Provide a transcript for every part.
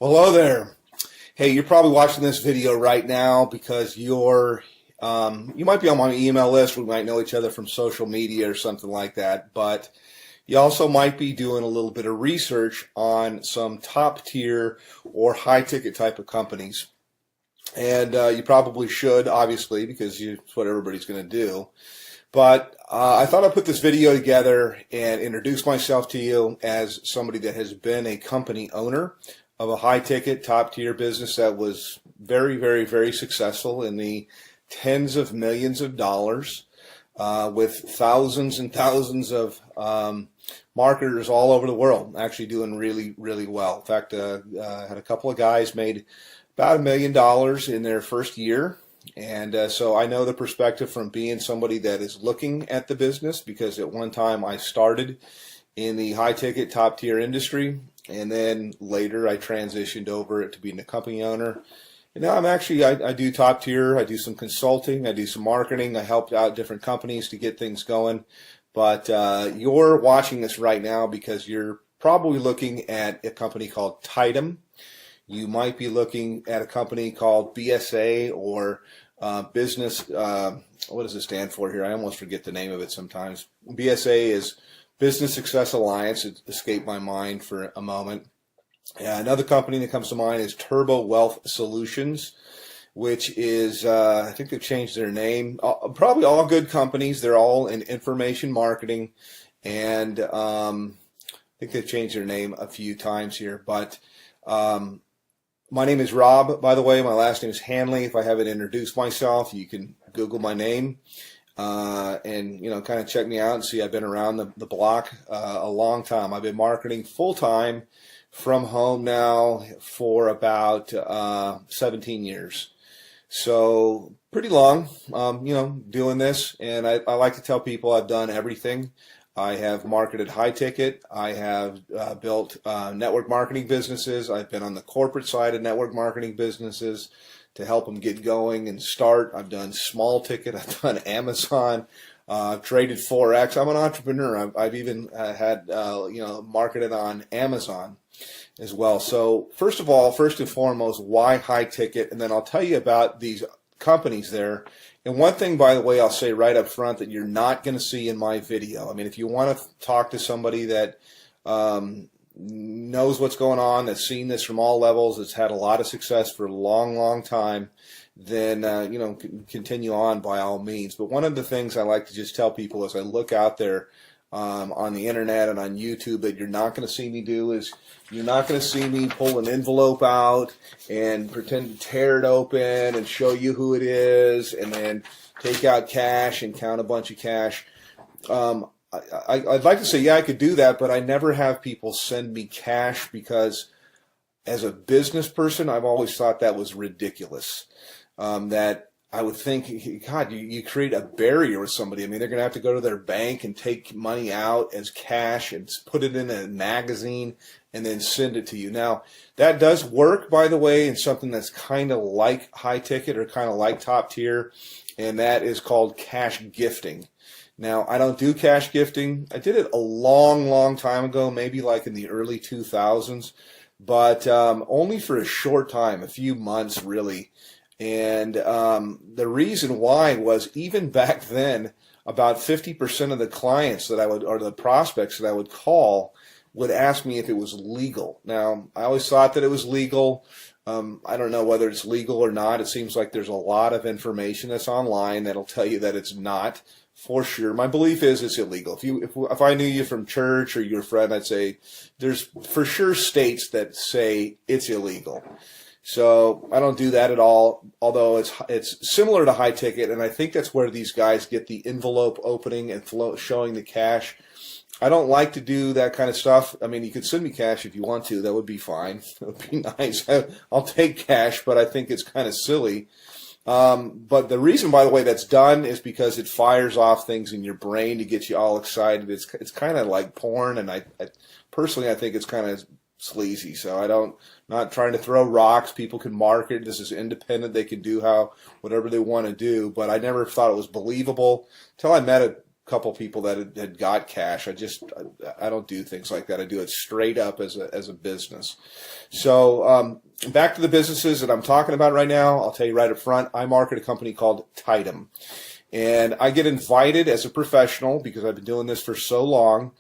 Well, hello there. Hey, you're probably watching this video right now because you might be on my email list. We might know each other from social media or something like that. But you also might be doing a little bit of research on some top tier or high ticket type of companies. And you probably should, obviously, because it's what everybody's going to do. But I thought I'd put this video together and introduce myself to you as somebody that has been a company owner of a high-ticket, top-tier business that was very, very, very successful in the tens of millions of dollars with thousands and thousands of marketers all over the world, actually doing really, really well. In fact, I had a couple of guys made about $1 million in their first year. And so I know the perspective from being somebody that is looking at the business, because at one time I started in the high-ticket, top-tier industry, and then later I transitioned over to being a company owner. And now I do top-tier, I do some consulting, I do some marketing, I helped out different companies to get things going. But you're watching this right now because you're probably looking at a company called Tidem. You might be looking at a company called BSA or business, what does it stand for here? I almost forget the name of it sometimes. BSA is Business Success Alliance. It escaped my mind for a moment. Another company that comes to mind is Turbo Wealth Solutions, which is, I think they've changed their name. Probably all good companies. They're all in information marketing. And I think they've changed their name a few times here. But my name is Rob, by the way. My last name is Hanley. If I haven't introduced myself, you can Google my name and kind of check me out and see I've been around the block a long time. I've been marketing full time from home now for about 17 years. So pretty long, doing this. And I like to tell people I've done everything. I have marketed high ticket. I have built network marketing businesses. I've been on the corporate side of network marketing businesses to help them get going and start. I've done small ticket. I've done Amazon. I've traded Forex. I'm an entrepreneur. I've even had marketed on Amazon as well. So first and foremost, why high ticket? And then I'll tell you about these companies there. And one thing, by the way, I'll say right up front that you're not going to see in my video. I mean, if you want to talk to somebody that knows what's going on, that's seen this from all levels, that's had a lot of success for a long, long time, then, continue on by all means. But one of the things I like to just tell people as I look out there on the internet and on YouTube that you're not going to see me do is you're not going to see me pull an envelope out and pretend to tear it open and show you who it is and then take out cash and count a bunch of cash. I'd like to say, yeah, I could do that, but I never have people send me cash because as a business person, I've always thought that was ridiculous. That I would think, God, you create a barrier with somebody. I mean, they're going to have to go to their bank and take money out as cash and put it in a magazine and then send it to you. Now, that does work, by the way, in something that's kind of like high ticket or kind of like top tier, and that is called cash gifting. Now, I don't do cash gifting. I did it a long, long time ago, maybe like in the early 2000s, but only for a short time, a few months really. And the reason why was even back then, about 50% of the clients that I would, or the prospects that I would call, would ask me if it was legal. Now, I always thought that it was legal. I don't know whether it's legal or not. It seems like there's a lot of information that's online that'll tell you that it's not for sure. My belief is it's illegal. If I knew you from church or you're a friend, I'd say there's for sure states that say it's illegal. So I don't do that at all, although it's similar to high ticket, and I think that's where these guys get the envelope opening and showing the cash. I don't like to do that kind of stuff. I mean, you could send me cash if you want to. That would be fine. It would be nice. I'll take cash, but I think it's kind of silly. But the reason, by the way, that's done is because it fires off things in your brain to get you all excited. It's kind of like porn, and I personally think it's kind of sleazy. So not trying to throw rocks. People can market. This is independent. They can do whatever they want to do. But I never thought it was believable until I met couple people that had got cash. I don't do things like that. I do it straight up as a business. So back to the businesses that I'm talking about right now. I'll tell you right up front, I market a company called Tidem. And I get invited as a professional, because I've been doing this for so long.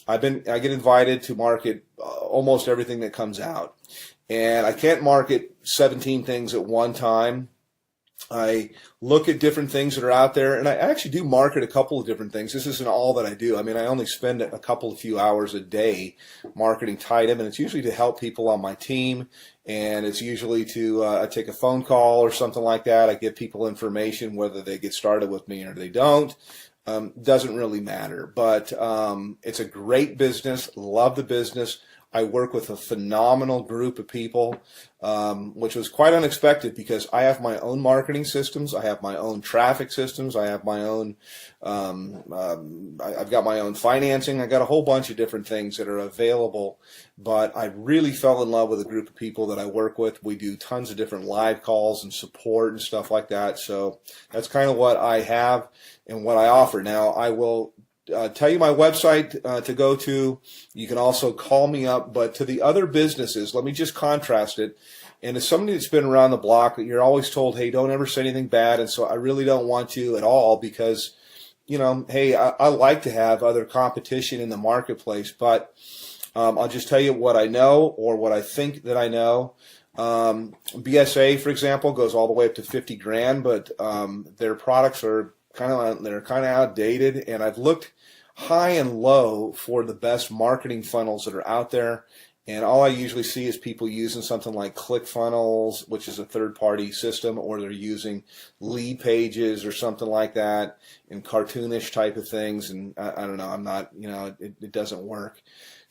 I get invited to market almost everything that comes out. And I can't market 17 things at one time. I look at different things that are out there, and I actually do market a couple of different things. This isn't all that I do. I mean, I only spend a few hours a day marketing Tidem, and it's usually to help people on my team, and it's usually to I take a phone call or something like that. I give people information, whether they get started with me or they don't. Doesn't really matter, but it's a great business. Love the business. I work with a phenomenal group of people, which was quite unexpected, because I have my own marketing systems. I have my own traffic systems. I have my own, I've got my own financing. I got a whole bunch of different things that are available, but I really fell in love with a group of people that I work with. We do tons of different live calls and support and stuff like that. So that's kind of what I have and what I offer. Now, I will tell you my website to go to. You can also call me up. But to the other businesses, let me just contrast it. And as somebody that's been around the block, you're always told, hey, don't ever say anything bad. And so I really don't want to at all, because, you know, hey, I like to have other competition in the marketplace. But I'll just tell you what I know, or what I think that I know. BSA, for example, goes all the way up to 50 grand, but their products are kind of outdated, and I've looked high and low for the best marketing funnels that are out there, and all I usually see is people using something like ClickFunnels, which is a third-party system, or they're using Lead Pages or something like that, and cartoonish type of things, and I don't know, I'm not, you know, it doesn't work.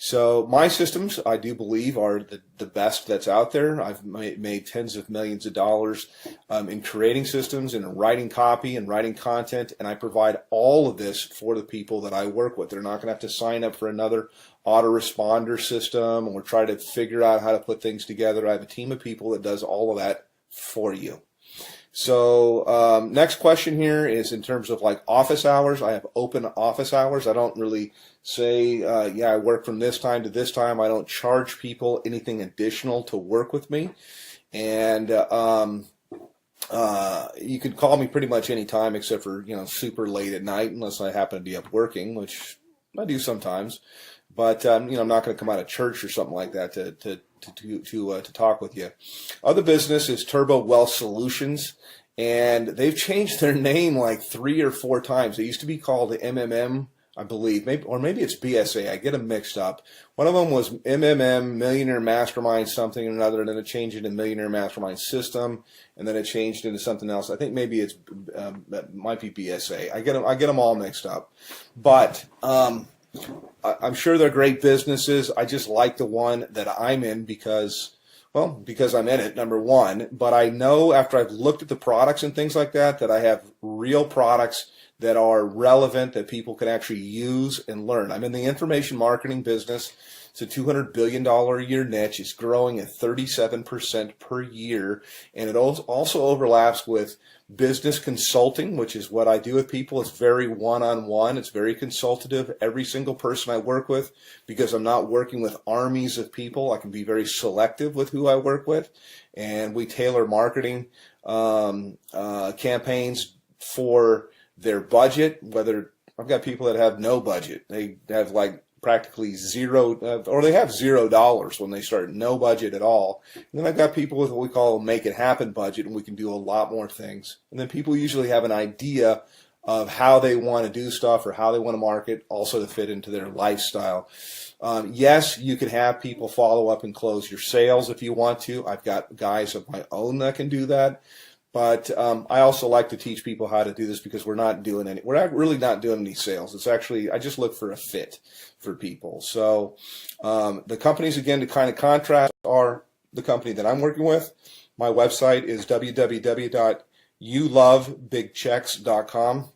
So my systems, I do believe, are the best that's out there. I've made tens of millions of dollars in creating systems and writing copy and writing content, and I provide all of this for the people that I work with. They're not going to have to sign up for another autoresponder system or try to figure out how to put things together. I have a team of people that does all of that for you. So next question here is in terms of like office hours. I have open office hours. I don't really say, yeah, I work from this time to this time. I don't charge people anything additional to work with me. And you can call me pretty much any time except for, you know, super late at night, unless I happen to be up working, which I do sometimes. But, you know, I'm not going to come out of church or something like that to talk with you. Other business is Turbo Wealth Solutions, and they've changed their name like 3 or 4 times. They used to be called MMM, I believe, maybe it's BSA. I get them mixed up. One of them was MMM, Millionaire Mastermind something or another, and then it changed into Millionaire Mastermind System, and then it changed into something else. I think maybe it might be BSA. I get them all mixed up, but I'm sure they're great businesses. I just like the one that I'm in because I'm in it, number one. But I know after I've looked at the products and things like that, that I have real products that are relevant, that people can actually use and learn. I'm in the information marketing business. It's a $200 billion a year niche. It's growing at 37% per year. And it also overlaps with business consulting, which is what I do with people. It's very one-on-one. It's very consultative. Every single person I work with, because I'm not working with armies of people, I can be very selective with who I work with. And we tailor marketing campaigns for their budget. Whether I've got people that have no budget. They have like practically zero, or they have $0 when they start, no budget at all. And then I've got people with what we call a make it happen budget, and we can do a lot more things. And then people usually have an idea of how they want to do stuff or how they want to market, also to fit into their lifestyle. Yes, you can have people follow up and close your sales if you want to. I've got guys of my own that can do that. But I also like to teach people how to do this, because we're not really not doing any sales. It's actually, I just look for a fit for people. So the companies, again, to kind of contrast, are the company that I'm working with. My website is www.youlovebigchecks.com.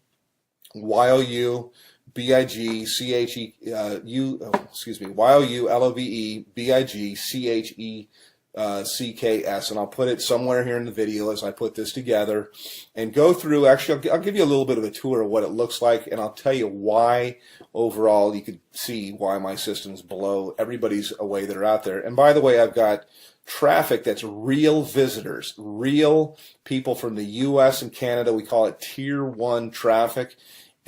YOULOVEBIGCHE CKS, and I'll put it somewhere here in the video as I put this together and go through. Actually, I'll give you a little bit of a tour of what it looks like, and I'll tell you why overall you could see why my system's below everybody's away that are out there. And by the way, I've got traffic that's real visitors, real people from the US and Canada. We call it tier 1 traffic.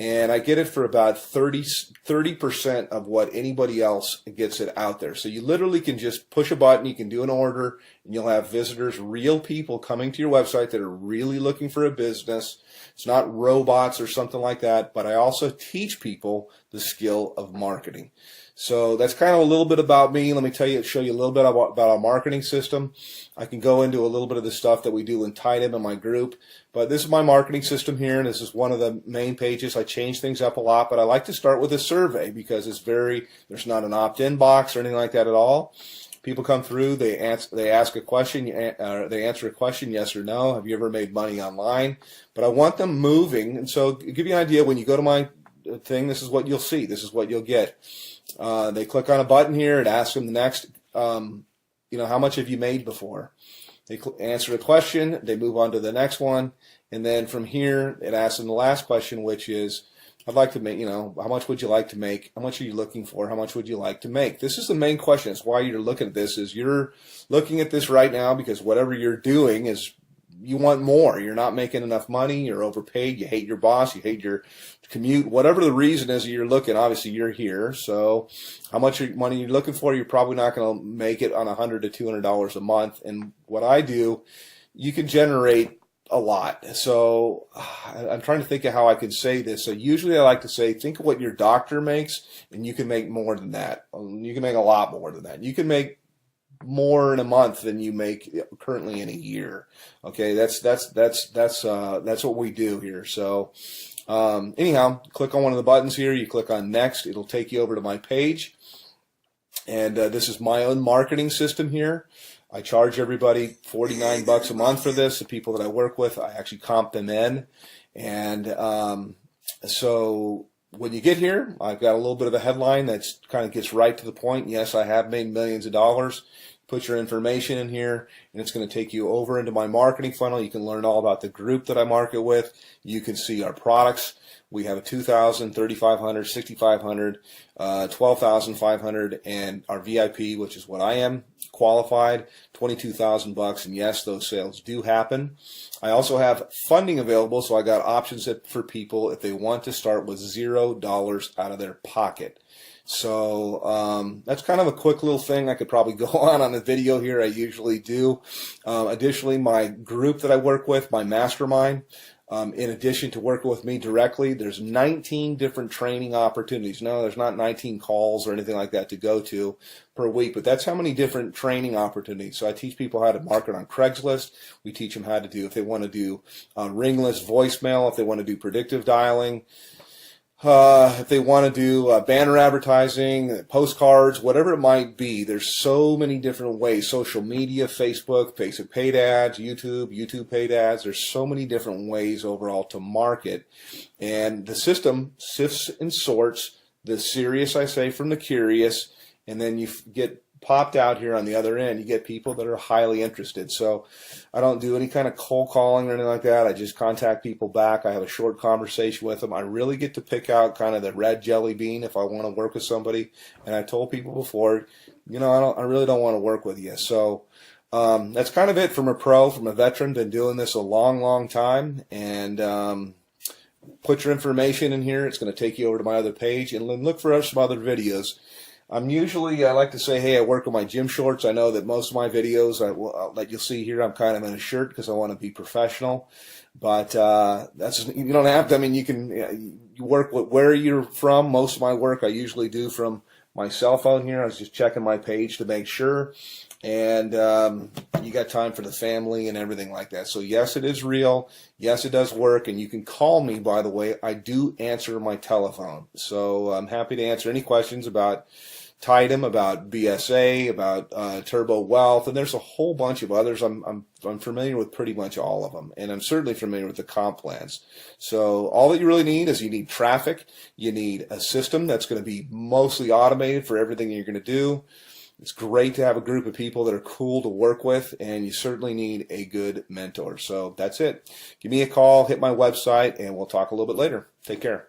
And I get it for about 30% of what anybody else gets it out there. So you literally can just push a button, you can do an order, and you'll have visitors, real people coming to your website that are really looking for a business. It's not robots or something like that, but I also teach people the skill of marketing. So that's kind of a little bit about me. Let me show you a little bit about our marketing system. I can go into a little bit of the stuff that we do in Tidem in my group, but this is my marketing system here, and this is one of the main pages. I change things up a lot, but I like to start with a survey because there's not an opt-in box or anything like that at all. People come through, they ask a question, they answer a question, yes or no. Have you ever made money online? But I want them moving, and so to give you an idea, when you go to my thing, this is what you'll see. This is what you'll get. They click on a button here. It asks them the next, how much have you made before? They answer a question. They move on to the next one. And then from here, it asks them the last question, which is, I'd like to make, how much would you like to make? How much are you looking for? How much would you like to make? This is the main question. It's why you're looking at this, is you're looking at this right now because whatever you're doing is you want more. You're not making enough money. You're overpaid. You hate your boss. You hate your commute. Whatever the reason is you're looking, obviously you're here. So how much money you're looking for, you're probably not going to make it on $100 to $200 a month. And what I do, you can generate a lot. So I'm trying to think of how I can say this. So usually I like to say, think of what your doctor makes, and you can make more than that. You can make a lot more than that. You can make more in a month than you make currently in a year. Okay, that's what we do here. So anyhow, click on one of the buttons here. You click on next. It'll take you over to my page. And this is my own marketing system here. I charge everybody $49 a month for this. The people that I work with, I actually comp them in. And so when you get here, I've got a little bit of a headline that's kind of gets right to the point. Yes, I have made millions of dollars. Put your information in here, and it's going to take you over into my marketing funnel. You can learn all about the group that I market with. You can see our products. We have a $2,000, $3,500, $6,500, $12,500, and our VIP, which is what I am qualified, $22,000. And yes, those sales do happen. I also have funding available, so I got options for people if they want to start with $0 out of their pocket. So that's kind of a quick little thing. I could probably go on the video here. I usually do. Additionally, my group that I work with, my mastermind, in addition to working with me directly, there's 19 different training opportunities. No, there's not 19 calls or anything like that to go to per week, but that's how many different training opportunities. So I teach people how to market on Craigslist. We teach them how to do, if they want to do ringless voicemail, if they want to do predictive dialing, if they want to do banner advertising, postcards, whatever it might be. There's so many different ways. Social media, Facebook paid ads, YouTube paid ads. There's so many different ways overall to market. And the system sifts and sorts the serious, I say, from the curious, and then you get popped out here on the other end. You get people that are highly interested. So I don't do any kind of cold calling or anything like that. I just contact people back. I have a short conversation with them. I really get to pick out kind of the red jelly bean if I want to work with somebody. And I told people before, I really don't want to work with you. So that's kind of it from a veteran, been doing this a long, long time. And put your information in here. It's going to take you over to my other page, and then look for some other videos. I like to say, hey, I work with my gym shorts. I know that most of my videos that you'll see here, I'm kind of in a shirt because I want to be professional. But you don't have to. I mean, you work with where you're from. Most of my work I usually do from my cell phone here. I was just checking my page to make sure. And you got time for the family and everything like that. So yes, it is real. Yes, it does work. And you can call me, by the way. I do answer my telephone. So I'm happy to answer any questions about Tidem, about BSA, about Turbo Wealth, and there's a whole bunch of others. I'm familiar with pretty much all of them, and I'm certainly familiar with the comp plans. So all that you really need is you need traffic. You need a system that's going to be mostly automated for everything you're going to do. It's great to have a group of people that are cool to work with, and you certainly need a good mentor. So that's it. Give me a call, hit my website, and we'll talk a little bit later. Take care.